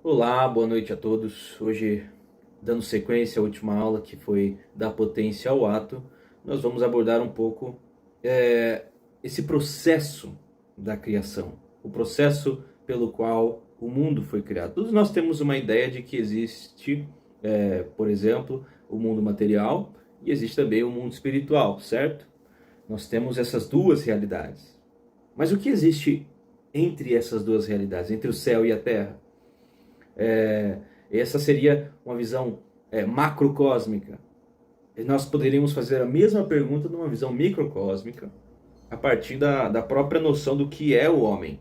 Olá, boa noite a todos. Hoje, dando sequência à última aula que foi da potência ao ato, nós vamos abordar um pouco é, esse processo da criação, o processo pelo qual o mundo foi criado. Todos nós temos uma ideia de que existe, por exemplo, o mundo material e existe também o mundo espiritual, certo? Nós temos essas duas realidades. Mas o que existe entre essas duas realidades, entre o céu e a terra? É, Essa seria uma visão macrocósmica. E nós poderíamos fazer a mesma pergunta numa visão microcósmica, a partir da própria noção do que é o homem.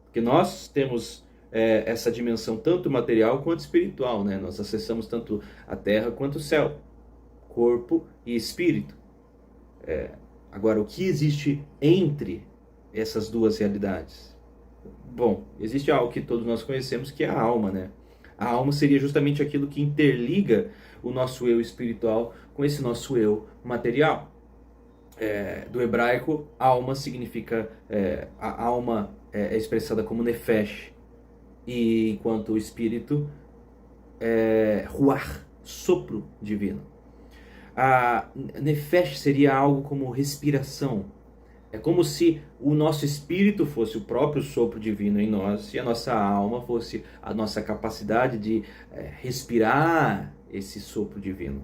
Porque nós temos essa dimensão tanto material quanto espiritual, né? Nós acessamos tanto a terra quanto o céu, corpo e espírito. Agora, o que existe entre essas duas realidades? Bom, existe algo que todos nós conhecemos que é a alma, né? A alma seria justamente aquilo que interliga o nosso eu espiritual com esse nosso eu material. Do hebraico, alma significa, a alma é expressada como nefesh, e enquanto o espírito é ruach, sopro divino. A nefesh seria algo como respiração. É como se o nosso espírito fosse o próprio sopro divino em nós e a nossa alma fosse a nossa capacidade de respirar esse sopro divino,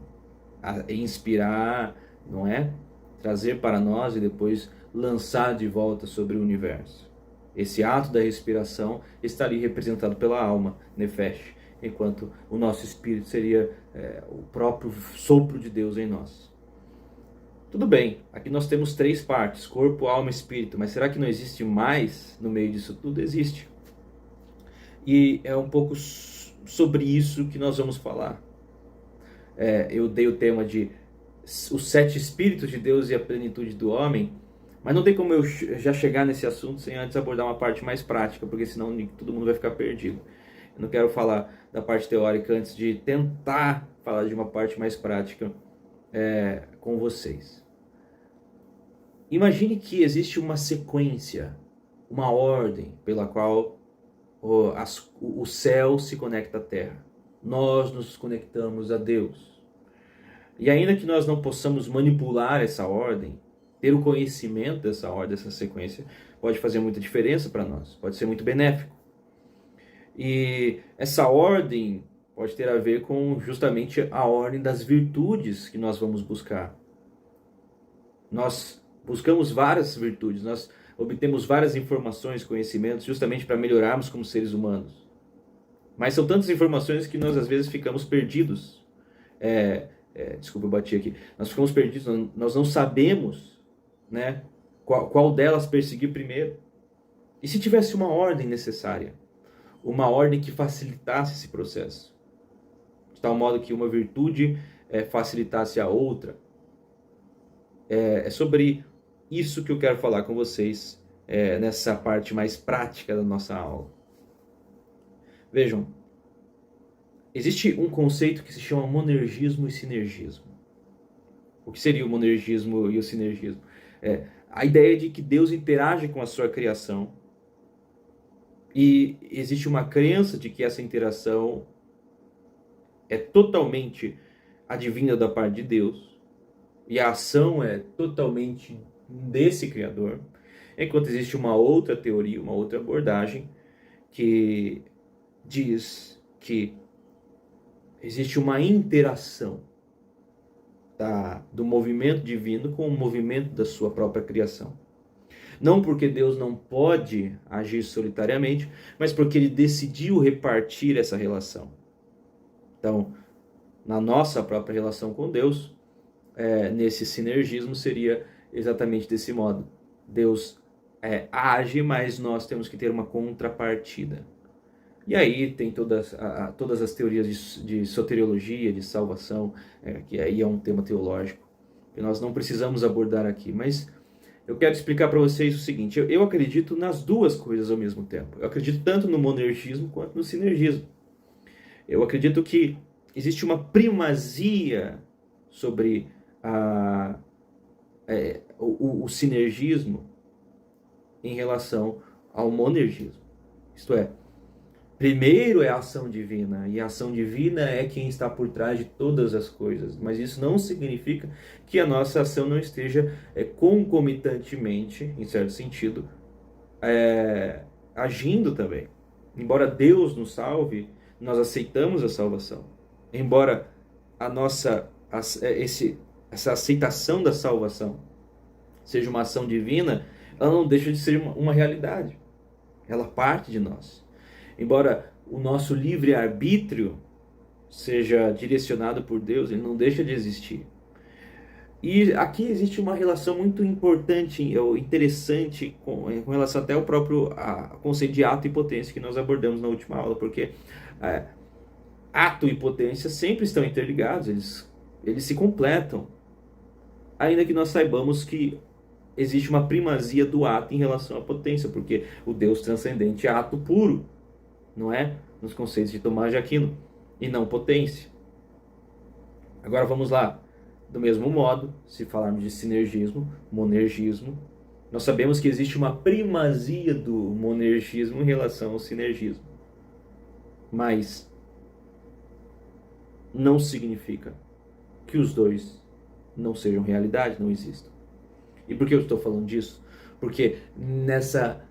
inspirar, não é? Trazer para nós e depois lançar de volta sobre o universo. Esse ato da respiração está ali representado pela alma, Nefesh, enquanto o nosso espírito seria o próprio sopro de Deus em nós. Tudo bem, aqui nós temos três partes: corpo, alma e espírito, mas será que não existe mais no meio disso tudo? Existe. E é um pouco sobre isso que nós vamos falar. Eu dei o tema de os sete espíritos de Deus e a plenitude do homem, mas não tem como eu já chegar nesse assunto sem antes abordar uma parte mais prática, porque senão todo mundo vai ficar perdido. Eu não quero falar da parte teórica antes de tentar falar de uma parte mais prática com vocês. Imagine que existe uma sequência, uma ordem pela qual o céu se conecta à terra. Nós nos conectamos a Deus. E ainda que nós não possamos manipular essa ordem, ter o conhecimento dessa ordem, dessa sequência, pode fazer muita diferença para nós, pode ser muito benéfico. E essa ordem pode ter a ver com justamente a ordem das virtudes que nós vamos buscar. Nós buscamos várias virtudes, nós obtemos várias informações, conhecimentos, justamente para melhorarmos como seres humanos. Mas são tantas informações que nós às vezes ficamos perdidos. Desculpa, eu bati aqui. Nós ficamos perdidos, nós não sabemos, né, qual delas perseguir primeiro. E se tivesse uma ordem necessária? Uma ordem que facilitasse esse processo? De tal modo que uma virtude facilitasse a outra? É sobre isso que eu quero falar com vocês nessa parte mais prática da nossa aula. Vejam, existe um conceito que se chama monergismo e sinergismo. O que seria o monergismo e o sinergismo? A ideia de que Deus interage com a sua criação e existe uma crença de que essa interação é totalmente advinda da parte de Deus e a ação é totalmente desse Criador, enquanto existe uma outra teoria, uma outra abordagem que diz que existe uma interação do movimento divino com o movimento da sua própria criação. Não porque Deus não pode agir solitariamente, mas porque ele decidiu repartir essa relação. Então, na nossa própria relação com Deus, nesse sinergismo seria exatamente desse modo. Deus age, mas nós temos que ter uma contrapartida. E aí tem todas as teorias de soteriologia, de salvação, que aí é um tema teológico, que nós não precisamos abordar aqui. Mas eu quero explicar para vocês o seguinte: eu acredito nas duas coisas ao mesmo tempo. Eu acredito tanto no monergismo quanto no sinergismo. Eu acredito que existe uma primazia sobre o sinergismo em relação ao monergismo. Isto é, Primeiro é a ação divina, e a ação divina é quem está por trás de todas as coisas. Mas isso não significa que a nossa ação não esteja concomitantemente, em certo sentido, agindo também. Embora Deus nos salve, nós aceitamos a salvação. Embora a nossa essa aceitação da salvação seja uma ação divina, ela não deixa de ser uma realidade. Ela parte de nós. Embora o nosso livre-arbítrio seja direcionado por Deus, ele não deixa de existir. E aqui existe uma relação muito importante ou interessante com relação até ao próprio conceito de ato e potência que nós abordamos na última aula, porque ato e potência sempre estão interligados, eles se completam, ainda que nós saibamos que existe uma primazia do ato em relação à potência, porque o Deus transcendente é ato puro, não é? Nos conceitos de Tomás de Aquino, e não potência. Agora vamos lá. Do mesmo modo, se falarmos de sinergismo, monergismo, nós sabemos que existe uma primazia do monergismo em relação ao sinergismo. Mas não significa que os dois não sejam realidade, não existam. E por que eu estou falando disso? Porque nessa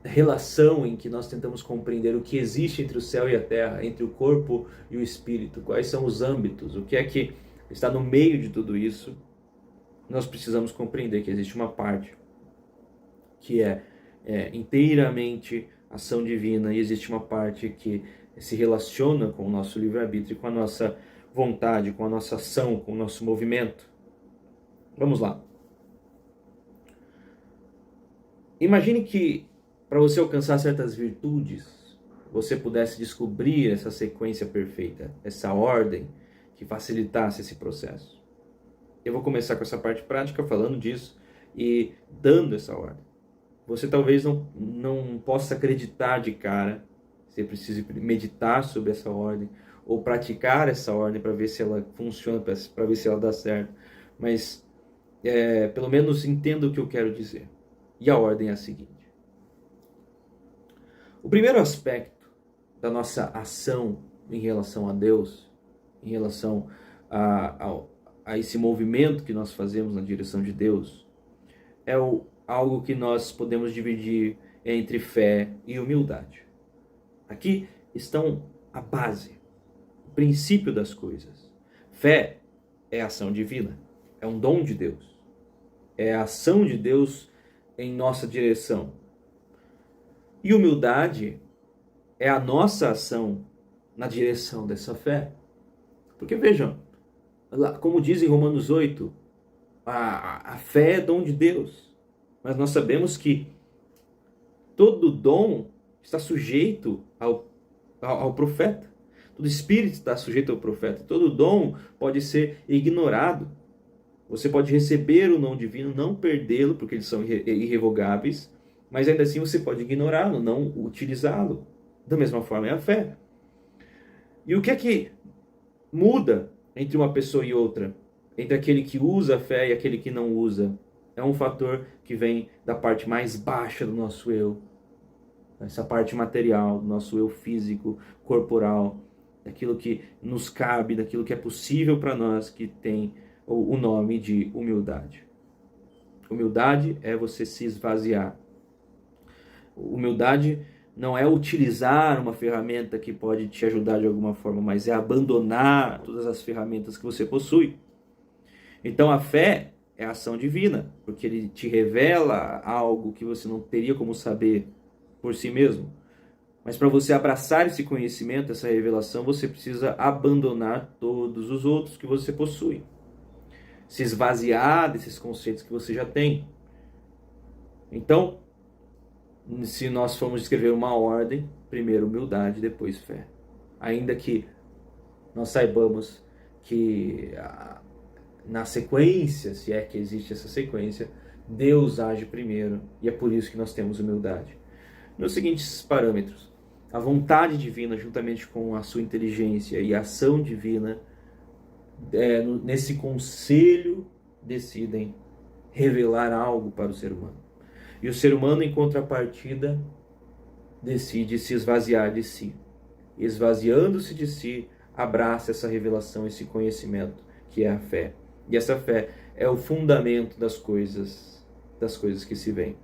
relação em que nós tentamos compreender o que existe entre o céu e a terra, entre o corpo e o espírito, quais são os âmbitos, o que é que está no meio de tudo isso, nós precisamos compreender que existe uma parte que é inteiramente ação divina e existe uma parte que se relaciona com o nosso livre-arbítrio, com a nossa vontade, com a nossa ação, com o nosso movimento. Vamos lá. Imagine que para você alcançar certas virtudes, você pudesse descobrir essa sequência perfeita, essa ordem que facilitasse esse processo. Eu vou começar com essa parte prática falando disso e dando essa ordem. Você talvez não possa acreditar de cara, você precisa meditar sobre essa ordem ou praticar essa ordem para ver se ela funciona, para ver se ela dá certo. Mas pelo menos entenda o que eu quero dizer. E a ordem é a seguinte. O primeiro aspecto da nossa ação em relação a Deus, em relação a esse movimento que nós fazemos na direção de Deus, é algo que nós podemos dividir entre fé e humildade. Aqui estão a base, o princípio das coisas. Fé é ação divina, é um dom de Deus, é a ação de Deus em nossa direção. E humildade é a nossa ação na direção dessa fé. Porque vejam, como diz em Romanos 8, a fé é dom de Deus. Mas nós sabemos que todo dom está sujeito ao profeta. Todo espírito está sujeito ao profeta. Todo dom pode ser ignorado. Você pode receber o dom divino, não perdê-lo, porque eles são irrevogáveis, mas ainda assim você pode ignorá-lo, não utilizá-lo. Da mesma forma é a fé. E o que é que muda entre uma pessoa e outra? Entre aquele que usa a fé e aquele que não usa? É um fator que vem da parte mais baixa do nosso eu. Essa parte material, do nosso eu físico, corporal, daquilo que nos cabe, daquilo que é possível para nós, que tem o nome de humildade. Humildade é você se esvaziar. Humildade não é utilizar uma ferramenta que pode te ajudar de alguma forma, mas é abandonar todas as ferramentas que você possui. Então a fé é a ação divina, porque ele te revela algo que você não teria como saber por si mesmo. Mas para você abraçar esse conhecimento, essa revelação, você precisa abandonar todos os outros que você possui. Se esvaziar desses conceitos que você já tem. Então, se nós formos escrever uma ordem, primeiro humildade, depois fé. Ainda que nós saibamos que na sequência, se é que existe essa sequência, Deus age primeiro, e é por isso que nós temos humildade. Nos seguintes parâmetros: a vontade divina, juntamente com a sua inteligência e a ação divina, nesse conselho, decidem revelar algo para o ser humano. E o ser humano, em contrapartida, decide se esvaziar de si. Esvaziando-se de si, abraça essa revelação, esse conhecimento, que é a fé. E essa fé é o fundamento das coisas que se veem.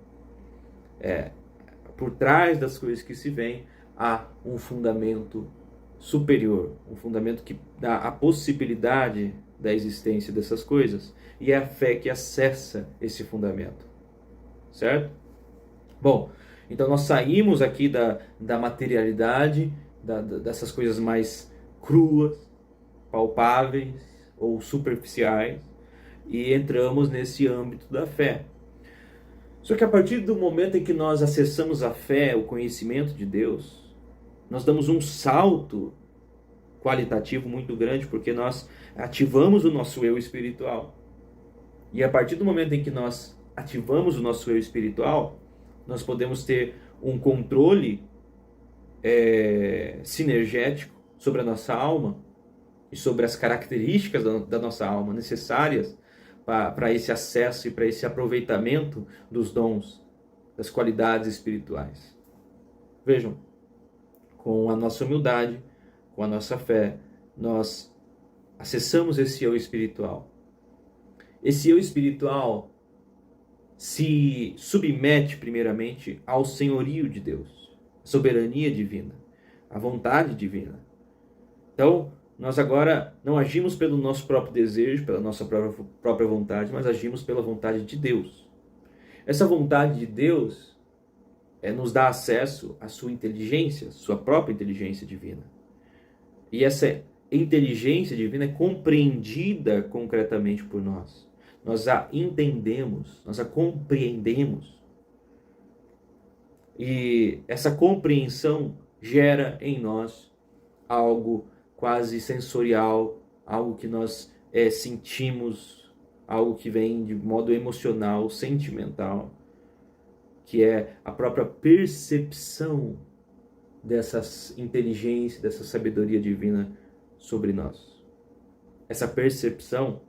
Por trás das coisas que se veem, há um fundamento superior, um fundamento que dá a possibilidade da existência dessas coisas, e é a fé que acessa esse fundamento, certo? Bom, então nós saímos aqui da materialidade, dessas coisas mais cruas, palpáveis ou superficiais, e entramos nesse âmbito da fé. Só que a partir do momento em que nós acessamos a fé, o conhecimento de Deus, nós damos um salto qualitativo muito grande, porque nós ativamos o nosso eu espiritual. E a partir do momento em que nós ativamos o nosso eu espiritual, nós podemos ter um controle sinergético sobre a nossa alma e sobre as características da nossa alma necessárias para esse acesso e para esse aproveitamento dos dons, das qualidades espirituais. Vejam, com a nossa humildade, com a nossa fé, nós acessamos esse eu espiritual. Esse eu espiritual se submete primeiramente ao senhorio de Deus, à soberania divina, à vontade divina. Então, nós agora não agimos pelo nosso próprio desejo, pela nossa própria vontade, mas agimos pela vontade de Deus. Essa vontade de Deus nos dá acesso à sua inteligência, sua própria inteligência divina. E essa inteligência divina é compreendida concretamente por nós. Nós a entendemos, nós a compreendemos. E essa compreensão gera em nós algo quase sensorial, algo que nós sentimos, algo que vem de modo emocional, sentimental, que é a própria percepção dessa inteligência, dessa sabedoria divina sobre nós. Essa percepção,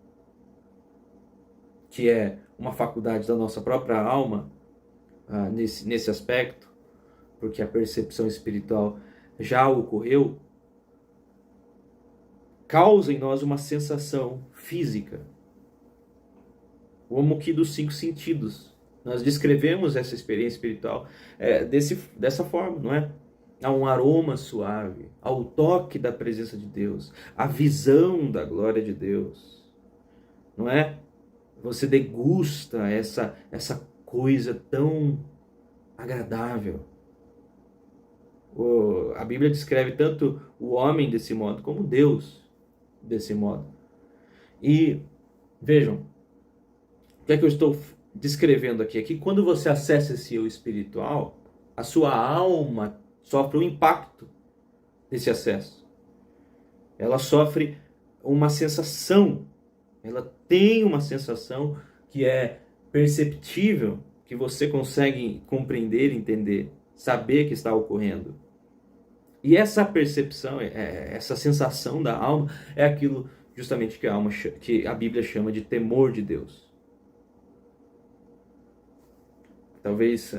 que é uma faculdade da nossa própria alma, nesse aspecto, porque a percepção espiritual já ocorreu, causa em nós uma sensação física, como que dos 5 sentidos. Nós descrevemos essa experiência espiritual dessa forma, não é? Há um aroma suave, ao toque da presença de Deus, a visão da glória de Deus, não é? Você degusta essa coisa tão agradável. A Bíblia descreve tanto o homem desse modo, como Deus desse modo. E vejam, o que é que eu estou descrevendo aqui? É que quando você acessa esse eu espiritual, a sua alma sofre um impacto desse acesso. Ela sofre uma sensação, ela tem uma sensação que é perceptível, que você consegue compreender, entender, saber que está ocorrendo. E essa percepção, essa sensação da alma, é aquilo justamente que a Bíblia chama de temor de Deus. Talvez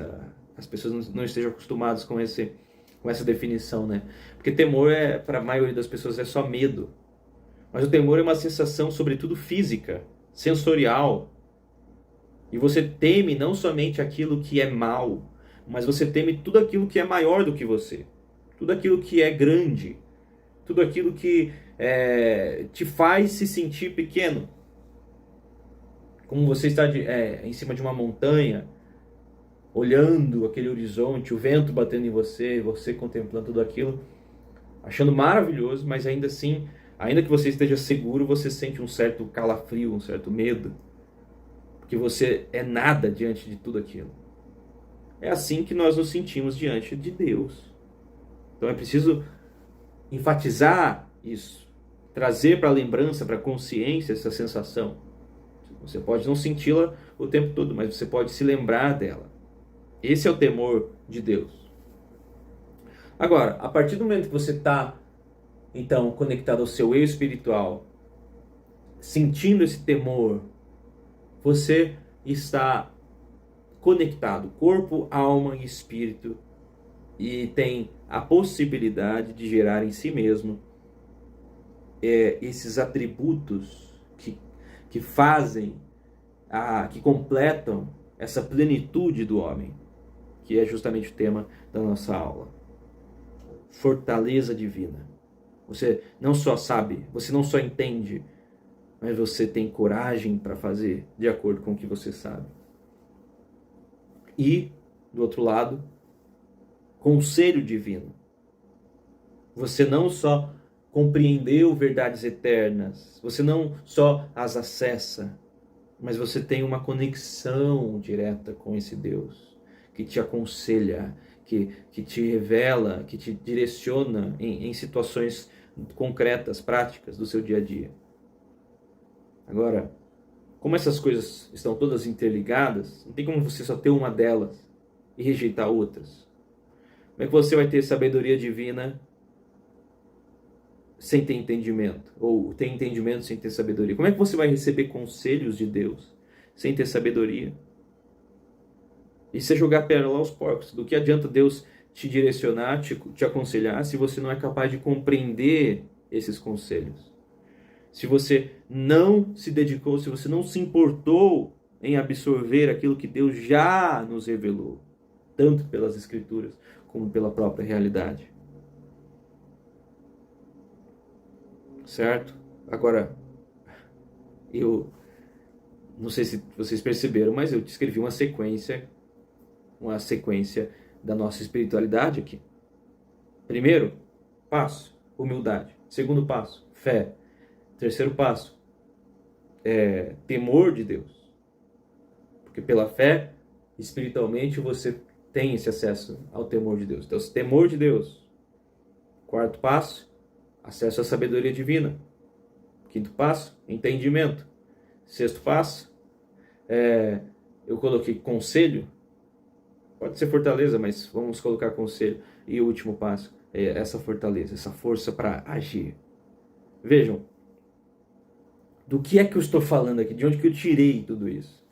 as pessoas não estejam acostumadas com essa definição, né? Porque temor, para a maioria das pessoas, é só medo. Mas o temor é uma sensação, sobretudo física, sensorial. E você teme não somente aquilo que é mal, mas você teme tudo aquilo que é maior do que você. Tudo aquilo que é grande. Tudo aquilo que te faz se sentir pequeno. Como você está em cima de uma montanha, olhando aquele horizonte, o vento batendo em você, você contemplando tudo aquilo, achando maravilhoso, mas ainda assim, ainda que você esteja seguro, você sente um certo calafrio, um certo medo, porque você é nada diante de tudo aquilo. É assim que nós nos sentimos diante de Deus. Então é preciso enfatizar isso, trazer para a lembrança, para a consciência essa sensação. Você pode não senti-la o tempo todo, mas você pode se lembrar dela. Esse é o temor de Deus. Agora, a partir do momento que você está, então, conectado ao seu eu espiritual, sentindo esse temor, você está conectado, corpo, alma e espírito, e tem a possibilidade de gerar em si mesmo esses atributos que fazem, que completam essa plenitude do homem, que é justamente o tema da nossa aula. Fortaleza divina. Você não só sabe, você não só entende, mas você tem coragem para fazer de acordo com o que você sabe. E, do outro lado, conselho divino. Você não só compreendeu verdades eternas, você não só as acessa, mas você tem uma conexão direta com esse Deus, que te aconselha, que te revela, que te direciona em situações concretas, práticas do seu dia a dia. Agora, como essas coisas estão todas interligadas, não tem como você só ter uma delas e rejeitar outras. Como é que você vai ter sabedoria divina sem ter entendimento? Ou ter entendimento sem ter sabedoria? Como é que você vai receber conselhos de Deus sem ter sabedoria? Isso é jogar pérola aos porcos. Do que adianta Deus te direcionar, te aconselhar, se você não é capaz de compreender esses conselhos? Se você não se dedicou, se você não se importou em absorver aquilo que Deus já nos revelou, tanto pelas Escrituras como pela própria realidade. Certo? Agora, eu não sei se vocês perceberam, mas eu descrevi uma sequência da nossa espiritualidade aqui. Primeiro passo, humildade. Segundo passo, fé. Terceiro passo, temor de Deus. Porque pela fé, espiritualmente, você tem esse acesso ao temor de Deus. Então, temor de Deus. Quarto passo, acesso à sabedoria divina. Quinto passo, entendimento. Sexto passo, eu coloquei conselho. Pode ser fortaleza, mas vamos colocar conselho. E o último passo é essa fortaleza, essa força para agir. Vejam, do que é que eu estou falando aqui? De onde que eu tirei tudo isso?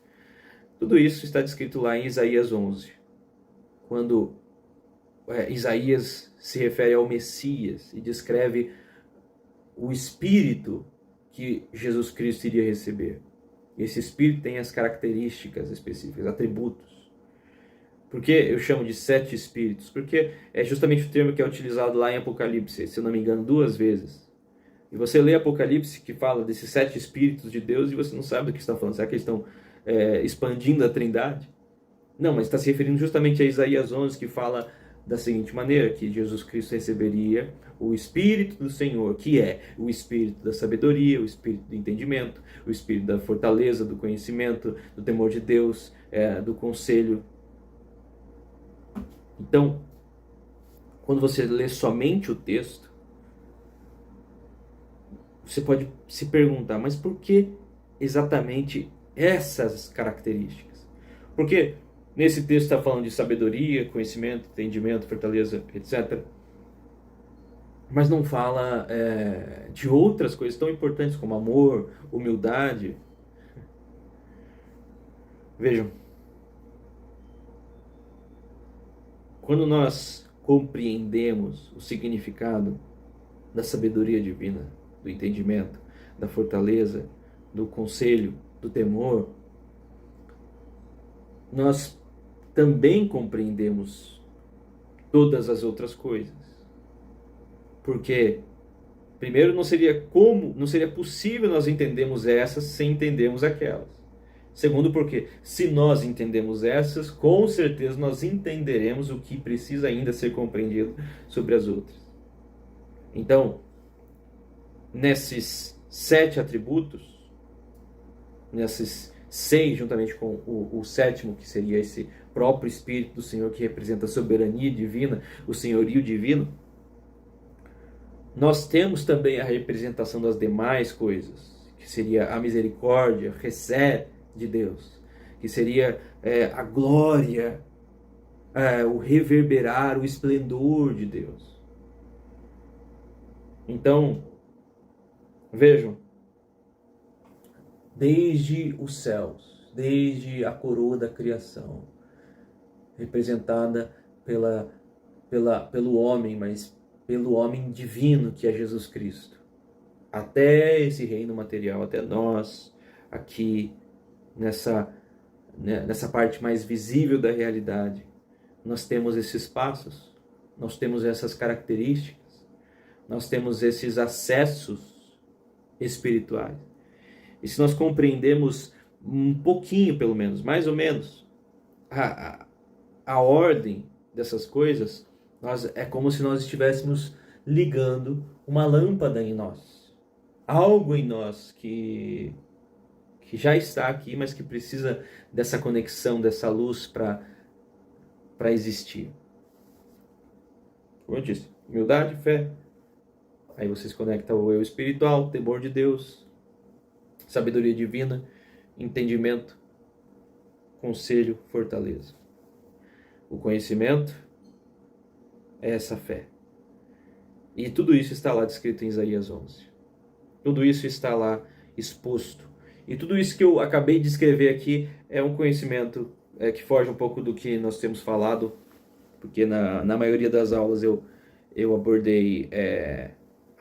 Tudo isso está descrito lá em Isaías 11. Quando Isaías se refere ao Messias e descreve o Espírito que Jesus Cristo iria receber. Esse Espírito tem as características específicas, atributos. Por que eu chamo de 7 Espíritos? Porque é justamente o termo que é utilizado lá em Apocalipse, se eu não me engano, 2 vezes. E você lê Apocalipse que fala desses 7 Espíritos de Deus e você não sabe do que está falando. Será que eles estão expandindo a Trindade? Não, mas está se referindo justamente a Isaías 11, que fala da seguinte maneira, que Jesus Cristo receberia o Espírito do Senhor, que é o Espírito da sabedoria, o Espírito do entendimento, o Espírito da fortaleza, do conhecimento, do temor de Deus, do conselho. Então, quando você lê somente o texto, você pode se perguntar, mas por que exatamente essas características? Porque nesse texto está falando de sabedoria, conhecimento, entendimento, fortaleza, etc. Mas não fala de outras coisas tão importantes como amor, humildade. Vejam, quando nós compreendemos o significado da sabedoria divina, do entendimento, da fortaleza, do conselho, do temor, nós também compreendemos todas as outras coisas. Porque primeiro não seria possível nós entendermos essas sem entendermos aquelas. Segundo, porque se nós entendemos essas, com certeza nós entenderemos o que precisa ainda ser compreendido sobre as outras. Então, nesses 7 atributos, nesses 6, juntamente com o sétimo, que seria esse próprio Espírito do Senhor, que representa a soberania divina, o senhorio divino, nós temos também a representação das demais coisas, que seria a misericórdia, Hesed de Deus, que seria a glória, o reverberar, o esplendor de Deus. Então, vejam, desde os céus, desde a coroa da criação, representada pela pelo homem, mas pelo homem divino que é Jesus Cristo. Até esse reino material, até nós, aqui, nessa parte mais visível da realidade, nós temos esses passos, nós temos essas características, nós temos esses acessos espirituais. E se nós compreendemos um pouquinho, pelo menos, mais ou menos, a ordem dessas coisas, é como se nós estivéssemos ligando uma lâmpada em nós. Algo em nós que já está aqui, mas que precisa dessa conexão, dessa luz para existir. Como eu disse, humildade, fé. Aí você se conecta ao eu espiritual, temor de Deus, sabedoria divina, entendimento, conselho, fortaleza. O conhecimento é essa fé. E tudo isso está lá descrito em Isaías 11. Tudo isso está lá exposto. E tudo isso que eu acabei de escrever aqui é um conhecimento que foge um pouco do que nós temos falado, porque na maioria das aulas eu abordei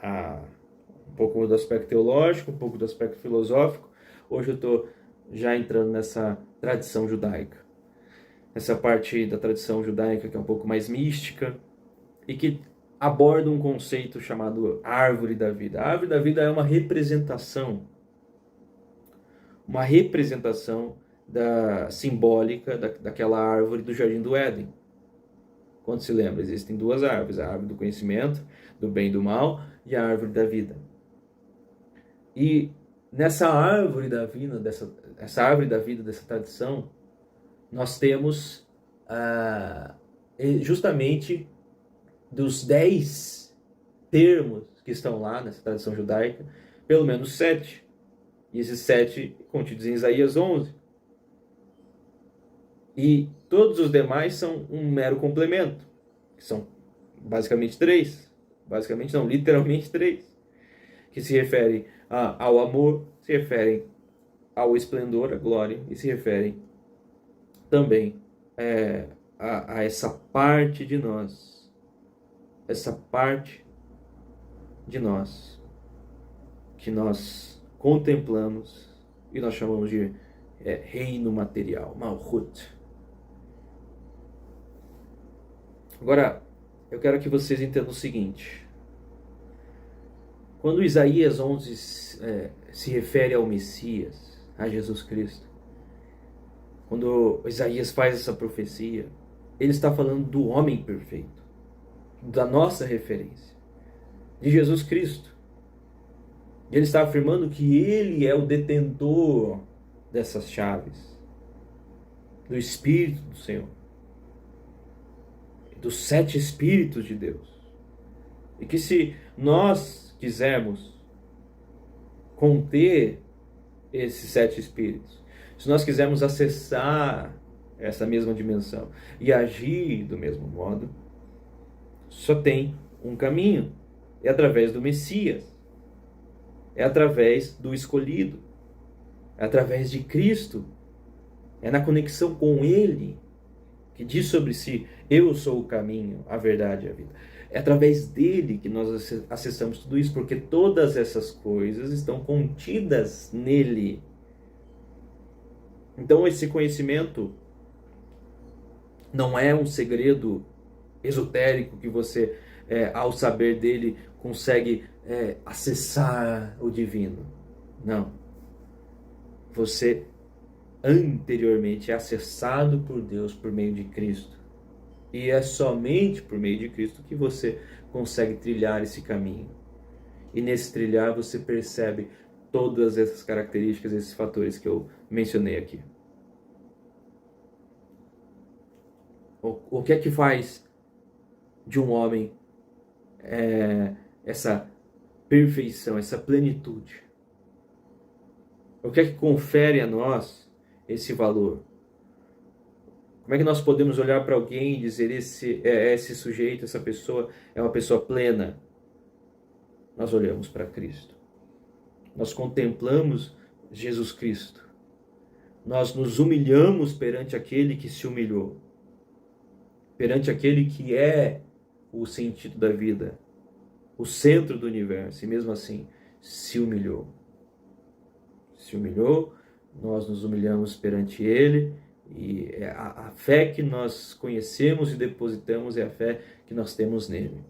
um pouco do aspecto teológico, um pouco do aspecto filosófico. Hoje eu estou já entrando nessa tradição judaica. Essa parte da tradição judaica que é um pouco mais mística e que aborda um conceito chamado árvore da vida. A árvore da vida é uma representação simbólica daquela árvore do Jardim do Éden. Quando se lembra, existem duas árvores, a árvore do conhecimento, do bem e do mal, e a árvore da vida. E nessa árvore da vida, dessa tradição, nós temos justamente dos 10 termos que estão lá nessa tradição judaica, pelo menos 7. E esses 7 contidos em Isaías 11. E todos os demais são um mero complemento, que são basicamente 3. Basicamente não, literalmente 3. Que se referem ao amor, se referem ao esplendor, à glória, e se referem também a essa parte de nós. Essa parte de nós que nós contemplamos e nós chamamos de reino material, Malchut. Agora, eu quero que vocês entendam o seguinte. Quando Isaías 11 se refere ao Messias, a Jesus Cristo, quando Isaías faz essa profecia, ele está falando do homem perfeito, da nossa referência, de Jesus Cristo. Ele está afirmando que ele é o detentor dessas chaves, do Espírito do Senhor, dos 7 Espíritos de Deus. E que se nós quisermos conter esses 7 Espíritos, se nós quisermos acessar essa mesma dimensão e agir do mesmo modo, só tem um caminho, é através do Messias. É através do escolhido, é através de Cristo, é na conexão com Ele, que diz sobre si, eu sou o caminho, a verdade e a vida. É através dele que nós acessamos tudo isso, porque todas essas coisas estão contidas nele. Então esse conhecimento não é um segredo esotérico que você, ao saber dele, consegue acessar o divino. Não. Você anteriormente é acessado por Deus por meio de Cristo. E é somente por meio de Cristo que você consegue trilhar esse caminho. E nesse trilhar você percebe todas essas características, esses fatores que eu mencionei aqui. O que é que faz de um homem essa perfeição, essa plenitude? O que é que confere a nós esse valor? Como é que nós podemos olhar para alguém e dizer esse sujeito, essa pessoa é uma pessoa plena? Nós olhamos para Cristo. Nós contemplamos Jesus Cristo. Nós nos humilhamos perante aquele que se humilhou. Perante aquele que é o sentido da vida, o centro do universo, e mesmo assim se humilhou. Se humilhou, nós nos humilhamos perante Ele, e a fé que nós conhecemos e depositamos é a fé que nós temos nele.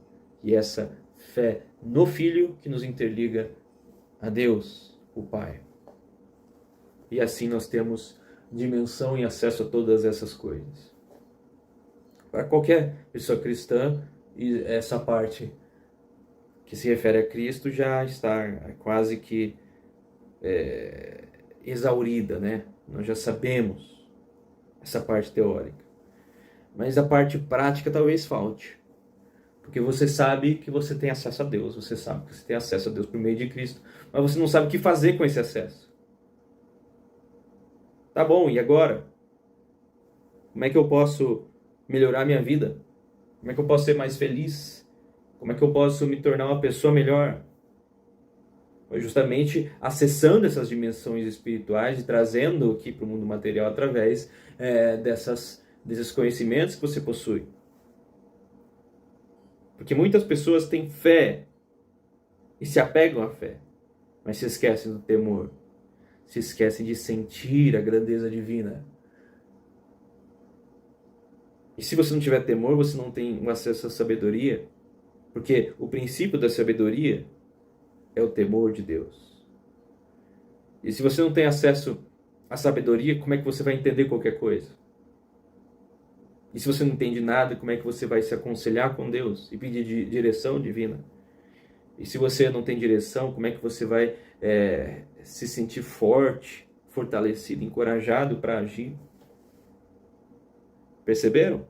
E essa fé no Filho que nos interliga a Deus, o Pai. E assim nós temos dimensão e acesso a todas essas coisas. Para qualquer pessoa cristã, essa parte que se refere a Cristo já está quase que exaurida, né? Nós já sabemos essa parte teórica. Mas a parte prática talvez falte. Porque você sabe que você tem acesso a Deus, você sabe que você tem acesso a Deus por meio de Cristo, mas você não sabe o que fazer com esse acesso. Tá bom, e agora? Como é que eu posso melhorar minha vida? Como é que eu posso ser mais feliz? Como é que eu posso me tornar uma pessoa melhor? Foi justamente acessando essas dimensões espirituais e trazendo aqui para o mundo material através desses conhecimentos que você possui. Porque muitas pessoas têm fé e se apegam à fé, mas se esquecem do temor, se esquecem de sentir a grandeza divina. E se você não tiver temor, você não tem um acesso à sabedoria, porque o princípio da sabedoria é o temor de Deus. E se você não tem acesso à sabedoria, como é que você vai entender qualquer coisa? E se você não entende nada, como é que você vai se aconselhar com Deus e pedir direção divina? E se você não tem direção, como é que você vai se sentir forte, fortalecido, encorajado para agir? Perceberam?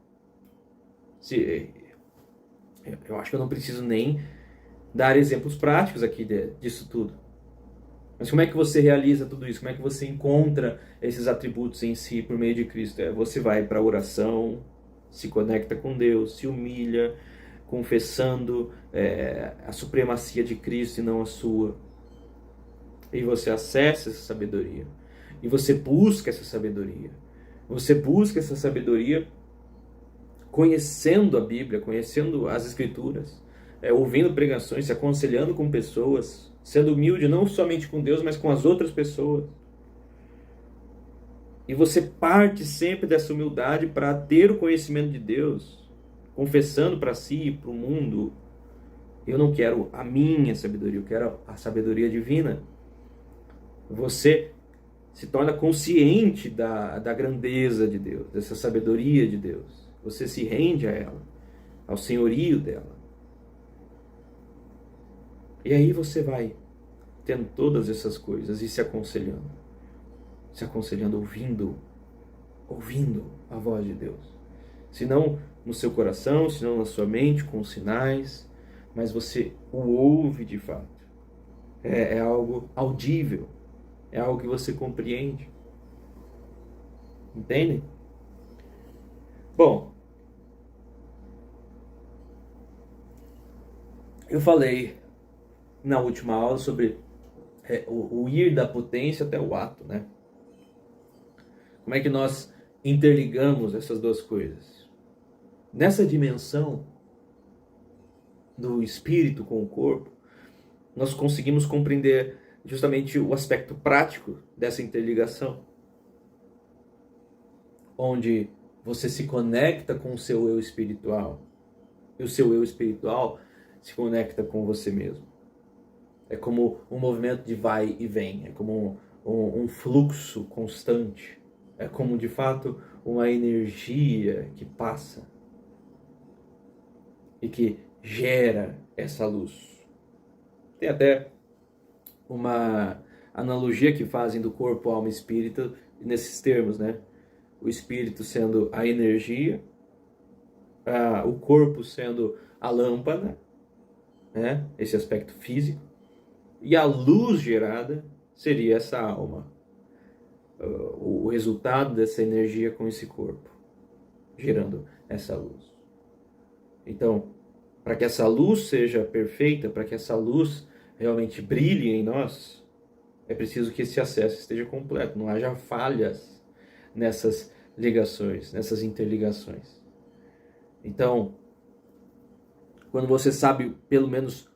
Eu acho que eu não preciso nem dar exemplos práticos aqui disso tudo. Mas como é que você realiza tudo isso? Como é que você encontra esses atributos em si por meio de Cristo? Você vai para a oração, se conecta com Deus, se humilha, confessando a supremacia de Cristo e não a sua. E você acessa essa sabedoria. E você busca essa sabedoria. Você busca essa sabedoria conhecendo a Bíblia, conhecendo as Escrituras, ouvindo pregações, se aconselhando com pessoas, sendo humilde não somente com Deus, mas com as outras pessoas. E você parte sempre dessa humildade para ter o conhecimento de Deus, confessando para si e para o mundo: eu não quero a minha sabedoria, eu quero a sabedoria divina. Você se torna consciente da grandeza de Deus, dessa sabedoria de Deus. Você se rende a ela, ao senhorio dela. E aí você vai tendo todas essas coisas e se aconselhando, ouvindo a voz de Deus. Se não no seu coração, se não na sua mente, com sinais, mas você o ouve de fato. É algo audível, é algo que você compreende. Entendem? Bom, eu falei na última aula sobre o ir da potência até o ato, né? Como é que nós interligamos essas duas coisas? Nessa dimensão do espírito com o corpo, nós conseguimos compreender justamente o aspecto prático dessa interligação, onde você se conecta com o seu eu espiritual, e o seu eu espiritual se conecta com você mesmo. É como um movimento de vai e vem, é como um fluxo constante, é como de fato uma energia que passa e que gera essa luz. Tem até uma analogia que fazem do corpo, alma e espírito nesses termos, né? O espírito sendo a energia, o corpo sendo a lâmpada, né? Esse aspecto físico, e a luz gerada seria essa alma, o resultado dessa energia com esse corpo, gerando essa luz. Então, para que essa luz seja perfeita, para que essa luz realmente brilhe em nós, é preciso que esse acesso esteja completo, não haja falhas nessas ligações, nessas interligações. Então, Quando você sabe pelo menos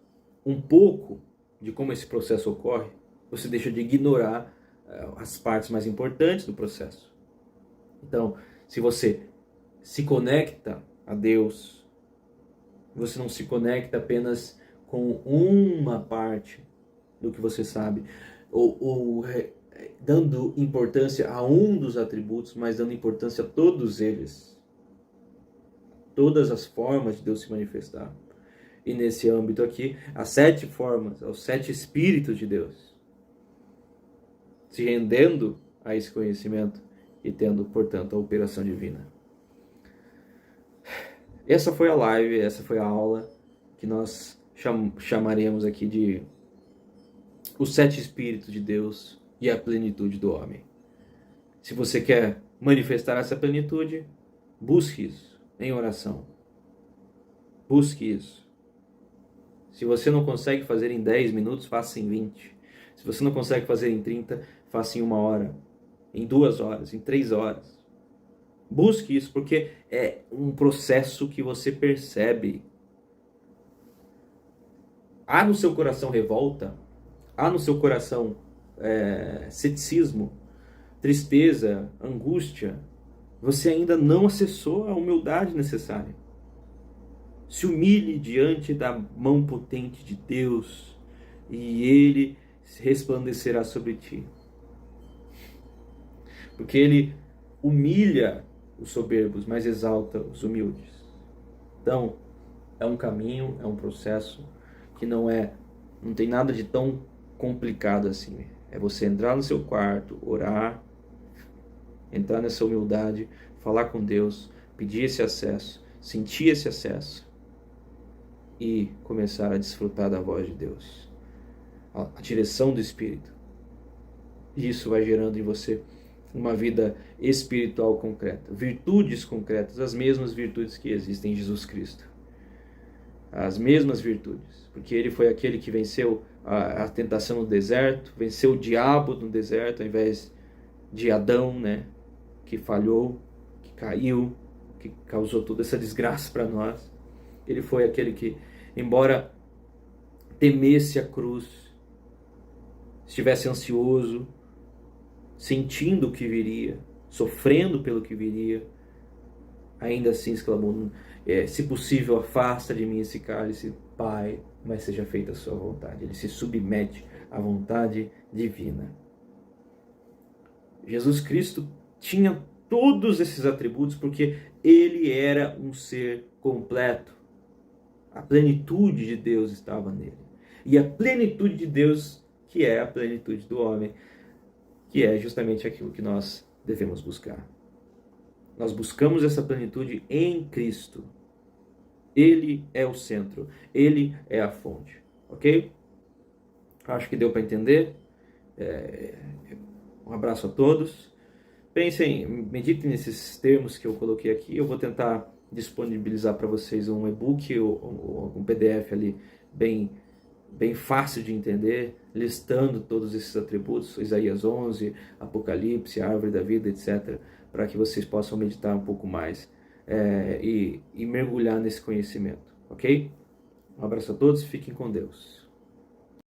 um pouco de como esse processo ocorre, você deixa de ignorar as partes mais importantes do processo. Então, se você se conecta a Deus, você não se conecta apenas com uma parte do que você sabe, ou dando importância a um dos atributos, mas dando importância a todos eles, todas as formas de Deus se manifestar. E nesse âmbito aqui, as 7 formas, os 7 Espíritos de Deus, se rendendo a esse conhecimento e tendo, portanto, a operação divina. Essa foi a live, essa foi a aula que nós chamaremos aqui de os 7 Espíritos de Deus e a plenitude do homem. Se você quer manifestar essa plenitude, busque isso em oração. Busque isso. Se você não consegue fazer em 10 minutos, faça em 20. Se você não consegue fazer em 30, faça em 1 hora, em 2 horas, em 3 horas. Busque isso, porque é um processo que você percebe. Há no seu coração revolta, há no seu coração ceticismo, tristeza, angústia. Você ainda não acessou a humildade necessária. Se humilhe diante da mão potente de Deus e Ele resplandecerá sobre ti. Porque Ele humilha os soberbos, mas exalta os humildes. Então, é um caminho, é um processo que não tem nada de tão complicado assim. É você entrar no seu quarto, orar, entrar nessa humildade, falar com Deus, pedir esse acesso, sentir esse acesso e começar a desfrutar da voz de Deus, a direção do Espírito. E isso vai gerando em você uma vida espiritual concreta, virtudes concretas, as mesmas virtudes que existem em Jesus Cristo. As mesmas virtudes, porque Ele foi aquele que venceu a tentação no deserto, venceu o diabo no deserto, ao invés de Adão, né, que falhou, que caiu, que causou toda essa desgraça para nós. Ele foi aquele que, embora temesse a cruz, estivesse ansioso, sentindo o que viria, sofrendo pelo que viria, ainda assim exclamou, se possível, afasta de mim esse cálice, Pai, mas seja feita a sua vontade. Ele se submete à vontade divina. Jesus Cristo tinha todos esses atributos porque Ele era um ser completo. A plenitude de Deus estava nele. E a plenitude de Deus, que é a plenitude do homem, que é justamente aquilo que nós devemos buscar. Nós buscamos essa plenitude em Cristo. Ele é o centro, Ele é a fonte, ok? Acho que deu para entender. Um abraço a todos. Pensem, meditem nesses termos que eu coloquei aqui. Eu vou tentar disponibilizar para vocês um e-book ou um PDF ali bem fácil de entender, listando todos esses atributos, Isaías 11, Apocalipse, Árvore da Vida, etc., para que vocês possam meditar um pouco mais e mergulhar nesse conhecimento, ok? Um abraço a todos, fiquem com Deus.